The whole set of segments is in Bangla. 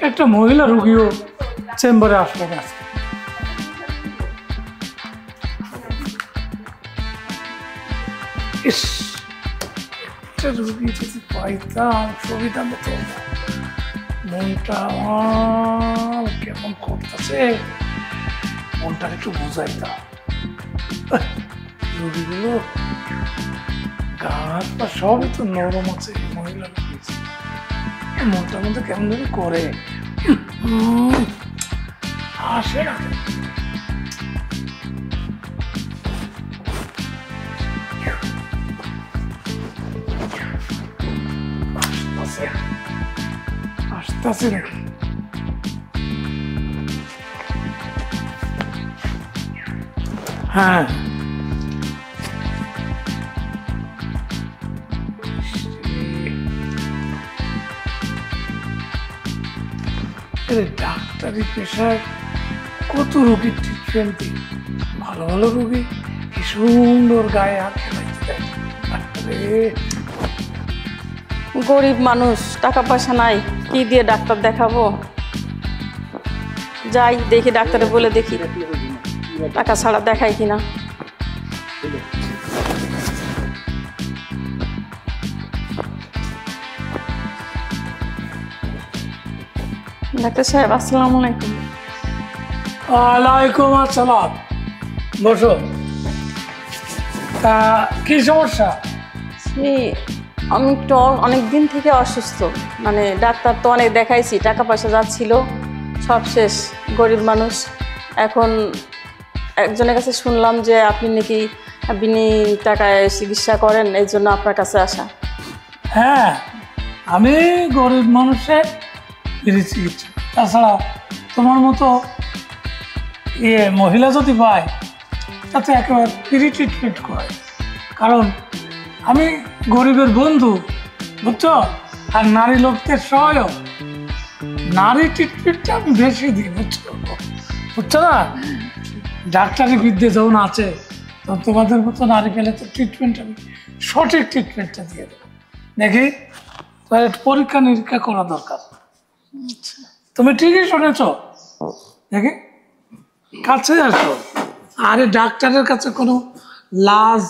একটা মহিলা রোগীও চেম্বারে আসলেন আজকে। ইস, একটা রোগী যদি পাইতাম সুবিধা মতো। মনটা আমার কেমন করতেছে, মনটা একটু বুঝাইতাম। রোগীগুলো গা হাত পা সবই তো নরম আছে, মহিলা রোগী মনটার মধ্যে কেমন ধরে করে আসে না। আসতেছে নাকি? হ্যাঁ, ডাক্তারি পেশায় কত রোগীর ট্রিটমেন্ট দিই, ভালো ভালো রোগী কি সুন্দর গায়ে হাত খেলাইতে দেয়। গরিব মানুষ, টাকা পয়সা নাই, কি দিয়ে ডাক্তার দেখাবো? যাই দেখি, ডাক্তারে বলে দেখি টাকা ছাড়া দেখাই কিনা। ডাক্তার সাহেব, আসসালামু আলাইকুম। ওয়ালাইকুম আসসালাম, বসো। তা কি সমস্যা? আমি তো অনেক দিন থেকে অসুস্থ, মানে ডাক্তার তো অনেক দেখাইছি, টাকা পয়সা যাচ্ছিল, সব শেষ। গরিব মানুষ। এখন একজনের কাছে শুনলাম যে আপনি নাকি বিনি টাকায় চিকিৎসা করেন, এই জন্য আপনার কাছে আসা। হ্যাঁ, আমি গরিব মানুষের ফ্রি চিকিৎসা। তাছাড়া তোমার মতো মহিলা যদি পায় তাতে একেবারে ফ্রি ট্রিটমেন্ট করে, কারণ আমি গরিবের বন্ধু, বুঝছো? আর নারী লোকদের সহায়ক। নারী ট্রিটমেন্টটা আমি বেশি দিই, বুঝছো না? ডাক্তারি বিদ্যে যখন আছে তখন তোমাদের মতো নারী পেলে তো ট্রিটমেন্ট আমি সঠিক ট্রিটমেন্টটা দিয়ে দেবো। দেখি, তাহলে পরীক্ষা নিরীক্ষা করা দরকার। তুমি ঠিকই শুনেছ। দেখি, কাছে আসো। আরে ডাক্তারের কাছে কোনো লাজ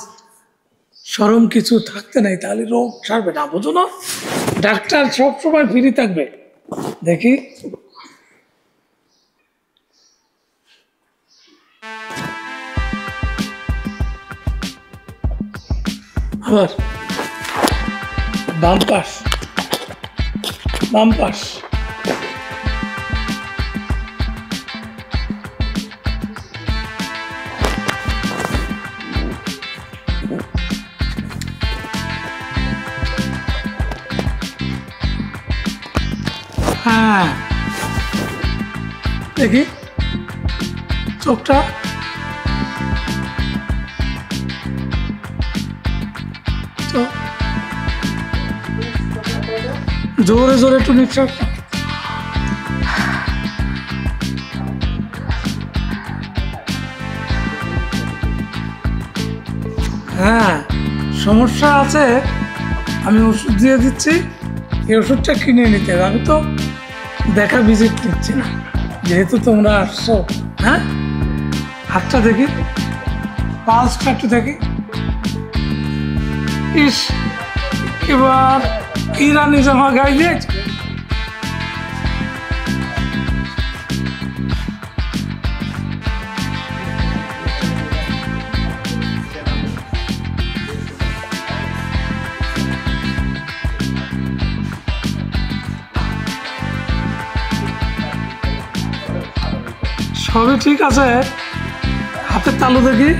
শরম কিছু থাকতে নাই, তাহলে রোগ সারবে না, বুঝো না? ডাক্তার সবসময় ফ্রি থাকবে। দেখি, আবার বাম পাশ, বাম পাশ। হ্যাঁ, দেখি চোখটা। জোরে জোরে একটু নিঃশ্বাস। হ্যাঁ, সমস্যা আছে, আমি ওষুধ দিয়ে দিচ্ছি, এই ওষুধটা কিনে নিতে হবে। আমি তো দেখা ভিজিট নিচ্ছি না, যেহেতু তোমরা আসছো। হ্যাঁ, হাতটা দেখি, পালসটা একটু দেখি। ইস, এবার ইরানি জামা গায়ে দিয়েছে। সবই ঠিক আছে, হাতের তালু দেখি।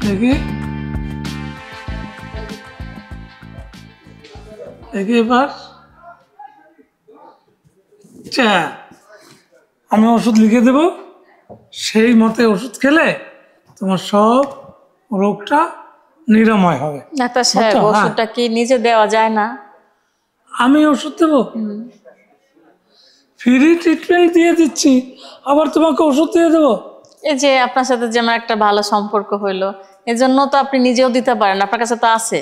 দেখি দেখি এবার। আচ্ছা, আমি ওষুধ লিখে দেব, সেই মতে ওষুধ খেলে তোমার সব রোগটা নিরাময় হবে। ডাক্তার সাহেব, ওষুধটা কি নিজে দেওয়া যায় না? আমি ওষুধ দেবো? ফ্রি ট্রিটমেন্ট দিয়ে দিচ্ছি, আবার তোমাকে ওষুধ দিয়ে দেবো? এই যে আপনার সাথে যে আমার একটা ভালো সম্পর্ক হইলো, এজন্য তো আপনি নিজেও দিতে পারেন, আপনার কাছে তো আছে।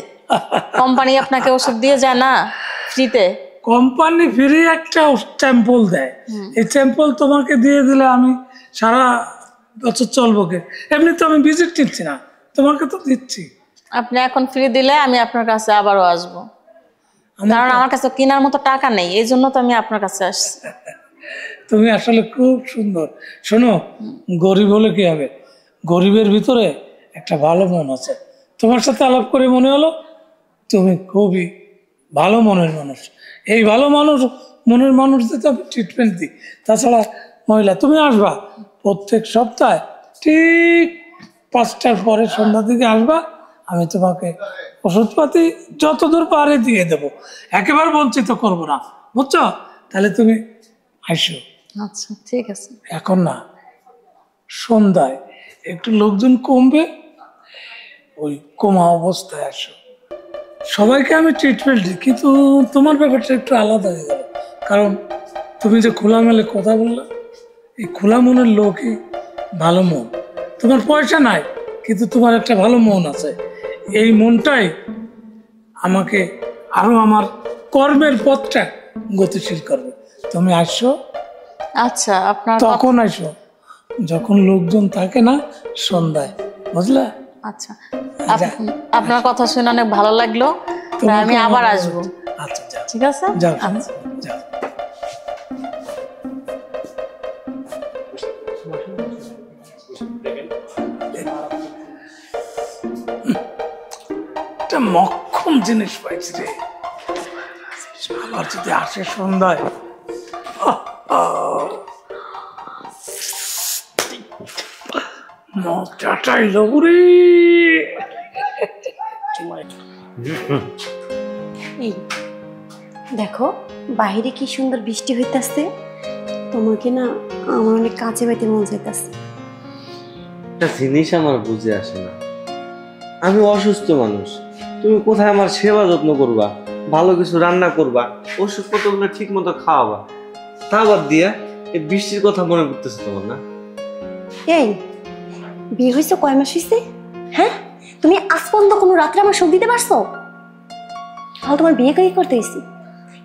কোম্পানি আপনাকে ওষুধ দিয়ে যায় না ফ্রিতে? কোম্পানি ফ্রি একটা স্যাম্পল দেয়, এই স্যাম্পল তোমাকে দিয়ে দিলে আমি সারা বছর চলবো কে? এমনি তো আমি ভিজিট নিচ্ছি না, তোমাকে তো দিচ্ছি। আপনি এখন ফ্রি দিলে আমি আপনার কাছে আবারও আসবো, কারণ আমার কাছে কেনার মতো টাকা নেই, এই জন্য তো আমি আপনার কাছে আসছি। তুমি আসলে খুব সুন্দর। শোনো, গরিব হলে কি হবে, গরিবের ভিতরে একটা ভালো মন আছে। তোমার সাথে আলাপ করে মনে হলো তুমি খুবই ভালো মনের মানুষ। এই ভালো মনের মানুষদের তো আমি ট্রিটমেন্ট দিই। তাছাড়া মহিলা, তুমি আসবা প্রত্যেক সপ্তাহে ঠিক 5টার পরে সন্ধ্যার দিকে আসবা, আমি তোমাকে ওষুধপাতি যতদূর পারে দিয়ে দেবো, একেবারে বঞ্চিত করব না, বুঝছো? তাহলে তুমি আইসো। আচ্ছা ঠিক আছে। এখন না, সন্ধ্যায় একটু লোকজন কমবে, ওই কমা অবস্থায় আসো। সবাইকে আমি ট্রিটমেন্ট দিই, কিন্তু তোমার ব্যাপারটা একটু আলাদা হয়ে গেল, কারণ তুমি যে খোলামেলে কথা বললে, এই খোলা মনের লোকই ভালো মন। তোমার পয়সা নাই, কিন্তু তোমার একটা ভালো মন আছে। এই মনটাই আমাকে আরো আমার কর্মের পথটা গতিশীল করবে। তুমি আসো, আচ্ছা আপনার তখন আসো যখন লোকজন থাকে না, সন্ধ্যায়, বুঝলা? আচ্ছা আপনার কথা শুনে অনেক ভালো লাগলো, আমি আবার আসবো। আচ্ছা যাও, ঠিক আছে, যাও, আচ্ছা। যাও। একটা মক্ষম জিনিস পাইছি রে, আবার যদি আসে সন্ধ্যায়, মজাটাই লবুরে। এই দেখো বাইরে কি সুন্দর বৃষ্টি হইতাছে, তোমাকে না আমার অনেক কাছে বাইতে মন চাইতাছে। একটা জিনিস আমার বুঝে আসে না, আমি অসুস্থ মানুষ, তুমি কোথায় আমার সেবা যত্ন করবা, ভালো কিছু রান্না করবা, ওষুধপত্রগুলো ঠিক মতো খাওয়াবা, তা বাদ দিয়া এই বৃষ্টির কথা মনে করতেছে তোমার না? এই বিয়ে হয়েছে কয় মাস হয়েছে? হ্যাঁ, তুমি আজ পর্যন্ত কোনো রাত্রে আমার সুখ দিতে পারছো? তাহলে তোমার বিয়ে কি করতে হয়েছে?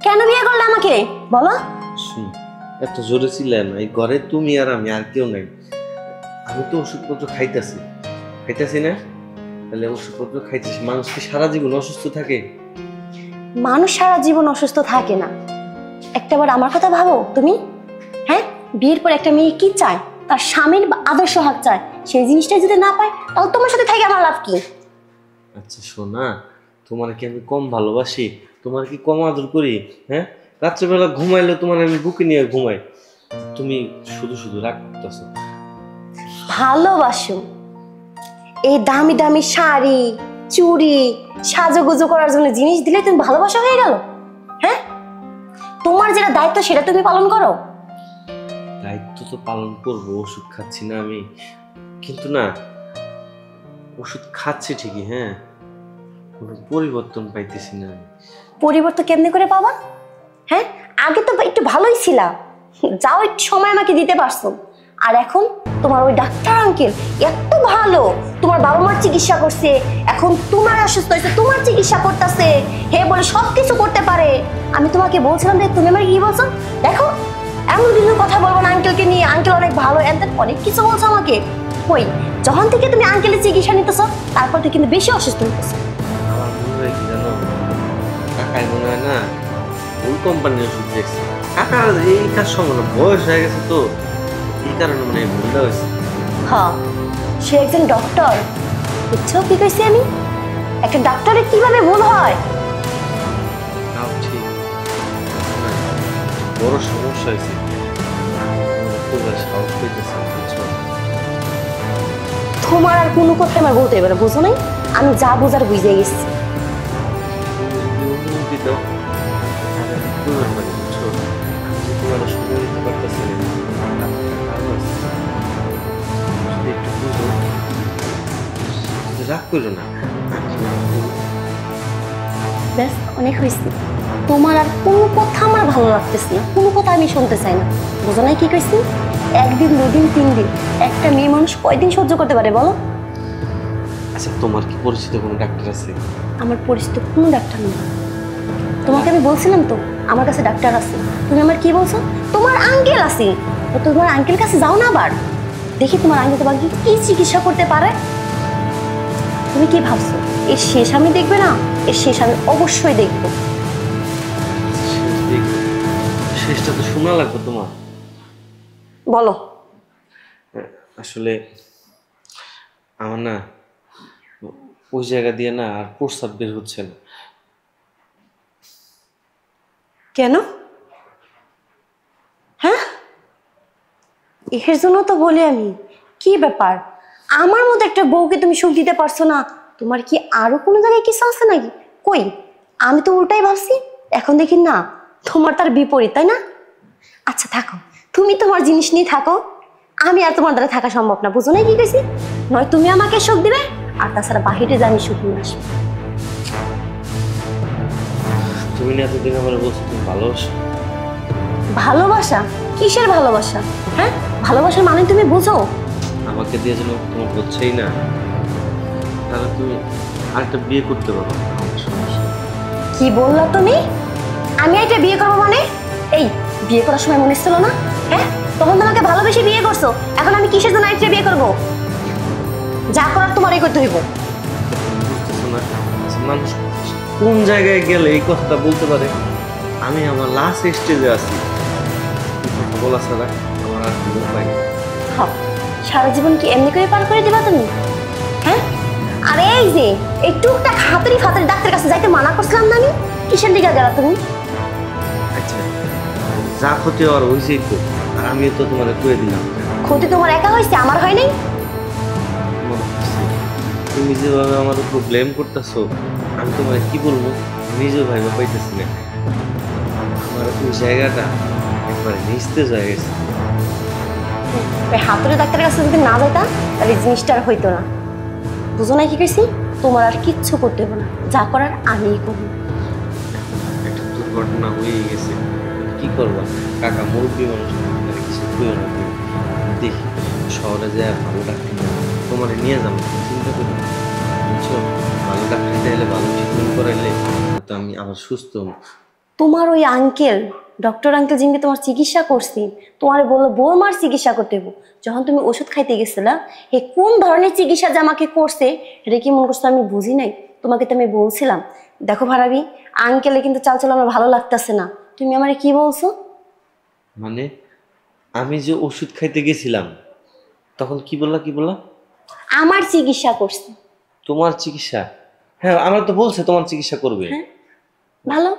কেন বিয়ে করলে আমাকে বলো? শুন, এত জোরে ছিলেন না, এই ঘরে তুমি আর আমি, আর কেউ নাই। আমি তো ওষুধপত্র খাইতেছি না, তাহলে ওষুধপত্র খাইতেছি। মানুষ কি সারা জীবন অসুস্থ থাকে? মানুষ সারা জীবন অসুস্থ থাকে না। একটাবার আমার কথা ভাবো তুমি। হ্যাঁ, বিয়ের পর একটা মেয়ে কি চায়, তার স্বামীর আদর্শ হাত চায়, সেই জিনিসটা যদি না পায় তাহলে তোমার সাথে থাকে আমার লাভ কি? আচ্ছা শোনা, তোমার কি আমি কম ভালোবাসি? তোমার কি কম আদর করি? হ্যাঁ, রাত্রেবেলা ঘুমাইলে তোমার আমি বুকে নিয়ে ঘুমাই, তুমি শুধু শুধু রাগ করতেছো। ভালোবাসো? এই দামি দামি শাড়ি চুড়ি সাজুগুজু করার জন্য জিনিস দিলে তুমি ভালোবাসা হয়ে গেল? হ্যাঁ, তোমার যেটা দায়িত্ব সেটা তুমি পালন করো। দায়িত্ব তো পালন করবো, ওষুধ খাচ্ছি না আমি, কিন্তু না, ওষুধ খাচ্ছি ঠিকই, হ্যাঁ, কোনো পরিবর্তন পাইতেছি না আমি। পরিবর্তন কেমনে করে পাবা? হ্যাঁ, আগে তো একটু ভালোই ছিলা, যাও একটু সময় আমাকে দিতে পারছো, আর এখন তোমার ওই ডাক্তার আঙ্কেল এত ভালো, তোমার বাবা মার চিকিৎসা করছে, এখন তোমার অসুস্থ হয়েছে তোমার চিকিৎসা করতেছে, হে বলে সবকিছু করতে পারে। আমি তোমাকে বলছিলাম যে তুমি আমাকে কি বলছো, দেখো এমন কিছু কথা বলবো না আঙ্কেলকে নিয়ে, আঙ্কেল অনেক ভালো, এত অনেক কিছু বলছো আমাকে। কই, যখন থেকে তুমি আঙ্কেলের চিকিৎসা নিতেছো তারপর থেকে কিন্তু বেশি অসুস্থ হইতেছো। আমার মনে হয় কি জানো, কাকাই মনে হয় না ভুল কোম্পানির ওষুধ দেখছে। কাকার এই কাজ সম্পূর্ণ বয়স হয়ে গেছে, তো এই কারণে মনে হয় ভুলটা হয়েছে। হ্যাঁ, সে একজন ডক্টর, বুঝছো কি কইছি আমি? একটা ডাক্তারের কিভাবে ভুল হয়? তাও ঠিক, বড় সমস্যা হয়েছে, সাহস পেতেছে, বুঝছো? তোমার আর কোনো কথা আমার বলতে হবে না, বুঝো নাই? আমি যা বোঝার বুঝে গেছি। অনুমতি দাও, বুঝতে পারি, বুঝছো? আমি যে তোমার সময় দিতে পারতেছি না, একটু বুঝো, রাগ করো না। ব্যাস, অনেক হয়েছে। তোমার আর কোনো কথা আমার ভালো লাগতেছে না, কোনো কথা আমি শুনতে চাই না, বুঝো নাই কি কইছি? একদিন দুদিন 3 দিন একটা মেয়ে মানুষ কয়দিন সহ্য করতে পারে বলো? আচ্ছা, তোমার কি পরিচিত কোনো ডাক্তার আছে? আমার পরিচিত কোনো ডাক্তার নেই। তোমাকে আমি বলছিলাম তো আমার কাছে ডাক্তার আছে, তুমি আমার কি বলছো তোমার আঙ্কেল আছে, তো তোমার আঙ্কেল কাছে যাও না আবার, দেখি তোমার আঙ্কেল তোমাকে কি চিকিৎসা করতে পারে। তুমি কি ভাবছো এর শেষ আমি দেখবে না? এর শেষ আমি অবশ্যই দেখবো। শেষটা তো শোনা লাগবে তোমার। বলো। আসলে আমার না ওই জায়গা দিয়ে না আর প্রস্রাব বের হচ্ছে না। কেন? হ্যাঁ, এর জন্য তো বলি আমি, কি ব্যাপার আমার মতো একটা বউকে তুমি সুখ দিতে পারছো না? তোমার কি আরো কোনো জায়গায় কিছু আছে নাকি? কই, আমি তো উল্টাই ভাবছি, এখন দেখি না তোমার তার বিপরীত, তাই না? আচ্ছা থাকো, তুমি তোমার জিনিস নিয়ে থাকো, আমি আর তোমার দ্বারা থাকা সম্ভব না, বুঝো না কি কইছি? নয় তুমি আমাকে সুখ দিবে, আর তাছাড়া বাহিরে যে আমি সুখ নিয়ে আসবো। তুমি না এতদিন আমার বলছো তুমি ভালোবাসো। ভালোবাসা? কিসের ভালোবাসা? হ্যাঁ, ভালোবাসার মানে তুমি বুঝো? আমাকে দিয়ে যেন তোমার হচ্ছেই না, তাহলে তুমি আরেকটা বিয়ে করতে পারো। কি বললা তুমি? আমি একটা বিয়ে করবো মানে? এই বিয়ে করার সময় মনে ছিল না? হ্যাঁ, তখন তোমাকে ভালোবেসে বিয়ে করছো, এখন আমি কিসের জন্য একটা বিয়ে করবো? যা করার তোমারই করতে হইব। বুঝতেছো না মানুষ কোন জায়গায় গেলে এই কথাটা বলতে পারে? আমি আমার লাস্ট স্টেজে আছি, বলা ছাড়া আমার আর কোনো উপায় নেই। হ্যাঁ, সারা জীবন কি এমনি করে পার করে দিবা তুমি? হ্যাঁ, আরে এই যে এই টুকটাক হাতারি ফাতারি ডাক্তারের কাছে যাইতে মানা করছিলাম না আমি, কিসের দিকে গেলা তুমি? আচ্ছা, যা ক্ষতি হওয়ার হয়েছেই তো, আর আমিও তো তোমার করে দিলাম। ক্ষতি তোমার একা হয়েছে, আমার হয় নাই। মনে হচ্ছে তুমি যেভাবে আমার উপর ব্লেম করতেছো, আমি তোমার কি বলবো নিজেও ভাইবা পাইতেছি না। আমার ওই জায়গাটা একবারে নিস্তেজ হয়ে গেছে। ওই হাতুড়ে ডাক্তারের কাছে যদি না যাইতা তাহলে এই জিনিসটা আর হইতো না, বুঝো না কি কইছি? তোমার আর কিচ্ছু করতে হবে না, যা করার আমিই করবো। একটা দুর্ঘটনা হয়ে গেছে, কি করবা? কাকা মুরব্বী মানুষ, তাহলে কিছু খুঁজে না। দেখি শহরে যায় ভালো ডাক্তার তোমার নিয়ে যাবো, চিন্তা করি না, বুঝছো? ভালো ডাক্তার চাইলে ভালো ট্রিটমেন্ট করাইলে তো আমি আবার সুস্থ হবো। তোমার ওই আঙ্কেল, ডক্টর আঙ্কেল যিনি তোমার চিকিৎসা করছি, তোমার বললো বৌমার চিকিৎসা করতে হবো। যখন তুমি ওষুধ খাইতে গেছিলা, এ কোন ধরনের চিকিৎসা যে আমাকে করছে এটা কি মনে করছো আমি বুঝি নাই? তোমাকে তো আমি বলছিলাম, দেখো ভাড়াবি, আঙ্কেলে কিন্তু চালচল আমার ভালো লাগতেছে না, তুমি আমারে কি বলছো? মানে আমি যে ওষুধ খাইতে গেছিলাম তখন কি বললা? কি বললা? আমার চিকিৎসা করছে। তোমার চিকিৎসা? হ্যাঁ, আমার তো বলছে তোমার চিকিৎসা করবে। ভালো,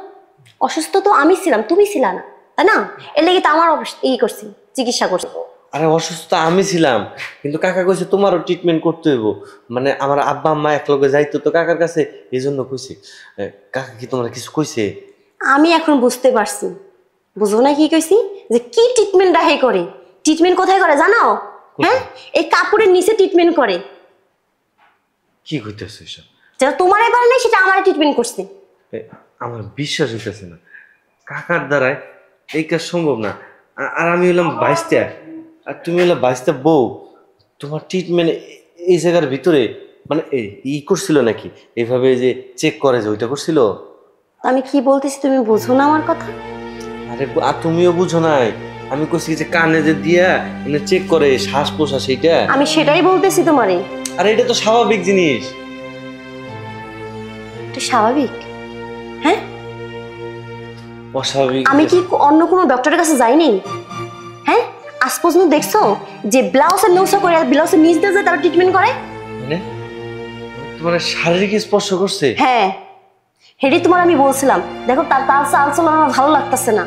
অসুস্থ তো আমি ছিলাম, তুমি ছিলা না, তাই না? এর লেগে তো আমার করছি, চিকিৎসা করছি। আরে অসুস্থ আমি ছিলাম, কিন্তু কাকা কইছে তোমারও ট্রিটমেন্ট করতে হইব। মানে আমার আব্বা আম্মা একলগে যাইতো তো কাকার কাছে, এই জন্য কইছে। কাকা কি তোমার কিছু কইছে? আমি এখন বুঝতে পারছি, বুঝো না কি কইছি? যে কি ট্রিটমেন্ট রাহে করে। ট্রিটমেন্ট কোথায় করে জানো? হ্যাঁ, এই কাপড়ের নিচে ট্রিটমেন্ট করে। কি কইতেছ এসব? যেটা তোমার এবার নেই সেটা আমার ট্রিটমেন্ট করছে। আমার বিশ্বাস হইতেছে না, কাকার দ্বারাই এই কাজ সম্ভব না। আর আমি হলাম বাইশটা, আর তুমি হলো বাইশটা বউ, তোমার ট্রিটমেন্ট এই জায়গার ভিতরে মানে ই করছিল নাকি? এইভাবে যে চেক করে যে ওইটা করছিল? আমি কি বলতেছি তুমি বুঝো না আমার কথা? আরে আর তুমিও বুঝো নাই, আমি কইছি যে কানে যে দিয়া মানে চেক করে শ্বাস প্রশ্বাস, এইটা আমি সেটাই বলতেছি তোমারে। আর এটা তো স্বাভাবিক জিনিস। এটা স্বাভাবিক? হ্যাঁ, অস্বাভাবিক? আমি কি অন্য কোনো ডক্টরের কাছে যাইনি? হ্যাঁ, আজ পর্যন্ত দেখছো যে ব্লাউজের নৌসা করে ব্লাউজের নিচ দিয়ে যায় তারা ট্রিটমেন্ট করে? মানে তোমার শারীরিক স্পর্শ করছে? হ্যাঁ, হেডি তোমার আমি বলছিলাম, দেখো তার তার চালচলন আমার ভালো লাগতেছে না।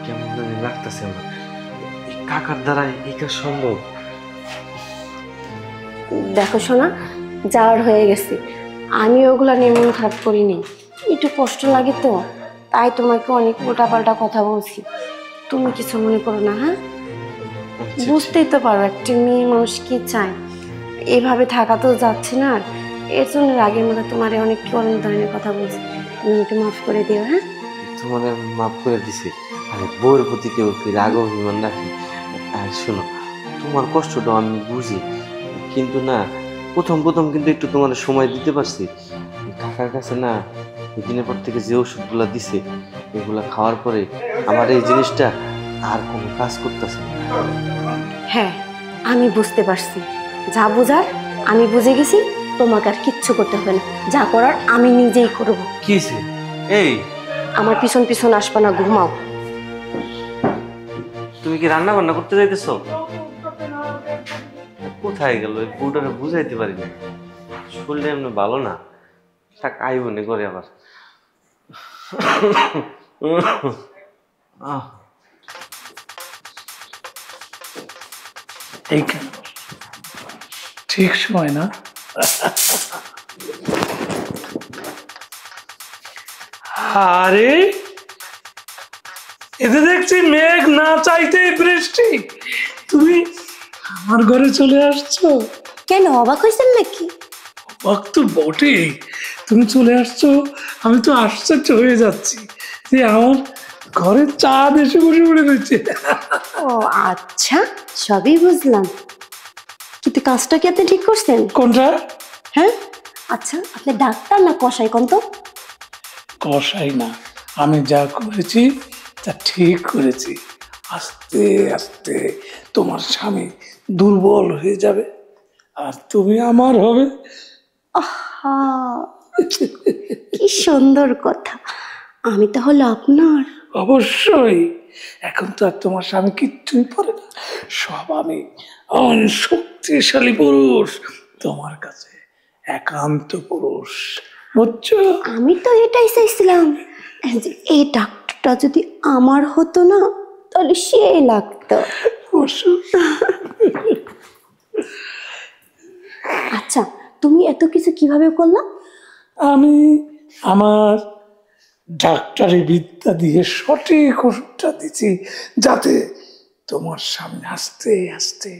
কেমন জানি লাগতেছে আমার, এই কাকার দ্বারা এই কাজ সম্ভব? দেখো শোনা, যাওয়ার হয়ে গেছে, আমি ওগুলা নিয়ে মন খারাপ করিনি, একটু কষ্ট লাগে তো তাই তোমাকে অনেক উল্টাপাল্টা কথা বলছি, তুমি কিছু মনে করো না। হ্যাঁ, বুঝতেই তো পারো একটা মেয়ে মানুষ কি চায়, এভাবে থাকা তো যাচ্ছে না, এর জন্য রাগের মধ্যে তোমার অনেক অনেক ধরনের কথা বলছি, তুমি একটু মাফ করে দিও। হ্যাঁ, তোমার মাফ করে দিছি। আরে বউয়ের প্রতি কেউ কি রাগ অভিমান রাখি? আর শোনো, তোমার কষ্টটা আমি বুঝি, কিন্তু না প্রথম প্রথম কিন্তু একটু তোমার সময় দিতে পারছি। কাকার কাছে না দিনের পর থেকে যে ওষুধগুলা দিছে এগুলা খাওয়ার পরে আমার এই জিনিসটা আর কোনো কাজ করতেছে না। হ্যাঁ, আমি বুঝতে পারছি। যা বোঝার আমি বুঝে গেছি। তোমাকে আর কিচ্ছু করতে হবে না, যা করার আমি নিজেই করব। কি হয়েছে? এই আমার পিছন পিছন আসবে না, ঘুমাও। তুমি কি রান্না বান্না করতে যাইতেছো? কোথায় গেল এই পুরোটা বুঝাইতে পারি না, শরীরটা এমনি ভালো না। থাক, আইব নে করে আবার। এই কেন ঠিক সময় না? আরে এতে দেখছি মেঘ না চাইতেই বৃষ্টি, তুমি আমার ঘরে চলে আসছো। কেন, অবাক হয়েছেন নাকি? অবাক তো বটেই, তুমি চলে আসছো। আমি তো আশ্চর্য হয়ে যাচ্ছি যে আমার ঘরে চাঁদ এসে বসে পড়ে রয়েছে। ও আচ্ছা, সবই বুঝলাম, কিন্তু কাজটা কি আপনি ঠিক করছেন? কোনটা? হ্যাঁ, আচ্ছা আপনি ডাক্তার না কসাই কোন তো? কষাই না, আমি যা করেছি তা ঠিক করেছি। আস্তে আস্তে তোমার স্বামী দুর্বল হয়ে যাবে আর তুমি আমার হবে। আহা, কি সুন্দর কথা। আমি তাহলে আপনার? অবশ্যই। এখন তো আর তোমার স্বামী কিচ্ছুই পারে না, সব আমি। শক্তিশালী পুরুষ, তোমার কাছে একান্ত পুরুষ, বুঝছো? আমি তো এটাই চাইছিলাম যে এই ডাক্তারটা যদি আমার হতো না তাহলে সেই লাগতো। আচ্ছা, তুমি এত কিছু কিভাবে করলা? আমি আমার ডাক্তারি বিদ্যা দিয়ে সঠিক ওষুধটা দিচ্ছি, যাতে তোমার সামনে আস্তে আস্তে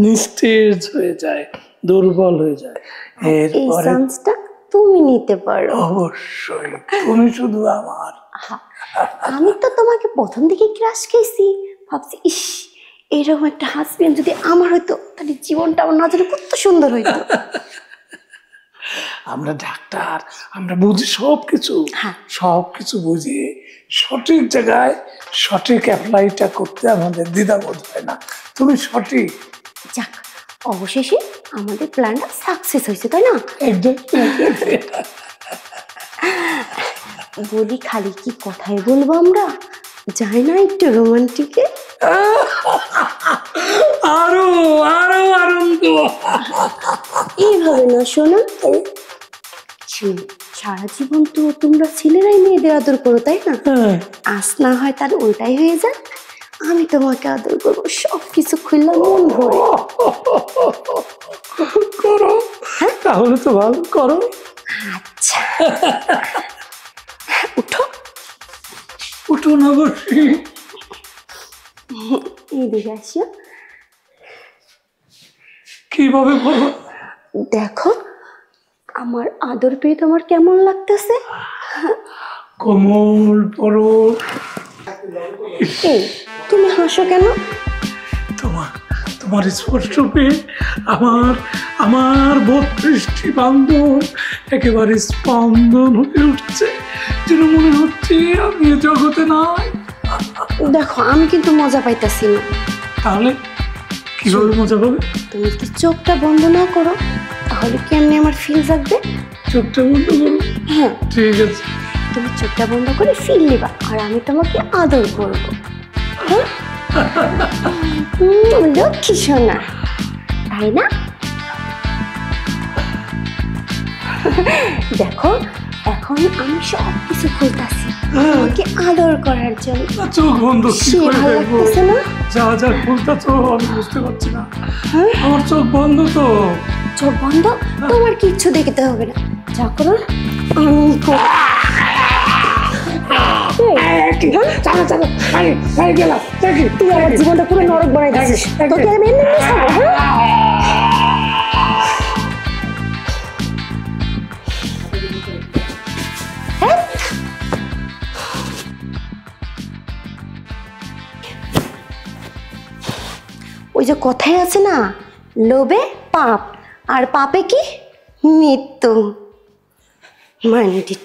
নিস্তেজ হয়ে যায়, দুর্বল হয়ে যায়। এই এরপরে চান্সটা তুমি নিতে পারো। অবশ্যই, তুমি শুধু আমার। আমি তো তোমাকে প্রথম দিকে ক্রাশ খেয়েছি, ভাবছি ইস এরকম একটা হাজবেন্ড যদি আমার হইতো তাহলে জীবনটা আমার না জানি কত সুন্দর হইতো। আমরা ডাক্তার, আমরা বুঝি সবকিছু, হ্যাঁ। সবকিছু বুঝি সঠিক জায়গায় সঠিক অ্যাপ্লাইটা করতে আমাদের দ্বিধাবোধ হয় না। তুমি সঠিক। যাক, অবশেষে আমাদের প্ল্যানটা সাকসেস হয়েছে, তাই না? বলি খালি কি কথাই বলবো আমরা, যাই না একটু রোমান্টিকে? আরো আরো আনন্দ। এইভাবে না শোনা, সারা জীবন তো তোমরা ছেলেরাই মেয়েদের আদর করো, তাই না? আজ না হয় তার ওইটাই হয়ে যাক, আমি তোমাকে আদর করবো সবকিছু খুললে মন ভরে। করো, তাহলে তো ভালো, করো। আচ্ছা উঠো, উঠো না বসি। এইদিকে আসো। কিভাবে বলো? দেখো আমার আদর পেয়ে তোমার কেমন লাগতেছে? কোমল পরশ। এই তুমি হাসো কেন? তোমার তোমার স্পর্শ পেয়ে আমার আমার 32টি বান্ধব একেবারে স্পন্দন হয়ে উঠছে, যেন মনে হচ্ছে আমি এ জগতে নাই। দেখো আমি কিন্তু মজা পাইতাছি না। তাহলে কিভাবে মজা পাবে? তুমি কি চোখটা বন্ধ না করো, তাহলে কেমনি আমার ফিল জাগবে? চোখটা বন্ধ করো। হ্যাঁ, ঠিক আছে। তুমি চোখটা বন্ধ করে ফিল নিবা আর আমি তোমাকে আদর করবো। হ্যাঁ? লক্ষ্মী সোনা, তাই না? দেখো এখন আমি সব কিছু খুলতাছি তোমাকে আদর করার জন্য। চোখ বন্ধ কি সে করে ভালো দেখবো? লাগতেছে না? যা যা খুলতেছো আমি বুঝতে পারছি না। হ্যাঁ? আমার চোখ বন্ধ তো। চোখ বন্ধ, তোমার কিচ্ছু দেখতে হবে না, যা করো আমি করব। তুই আমার জীবনটা পুরো নরক বানাই দিছিস, তোকে আমি এমনি ছাড়বো। হ্যাঁ, ওই যে কথাই আছে না, লোভে পাপ আর পাপে কি মৃত্যু। Mind it.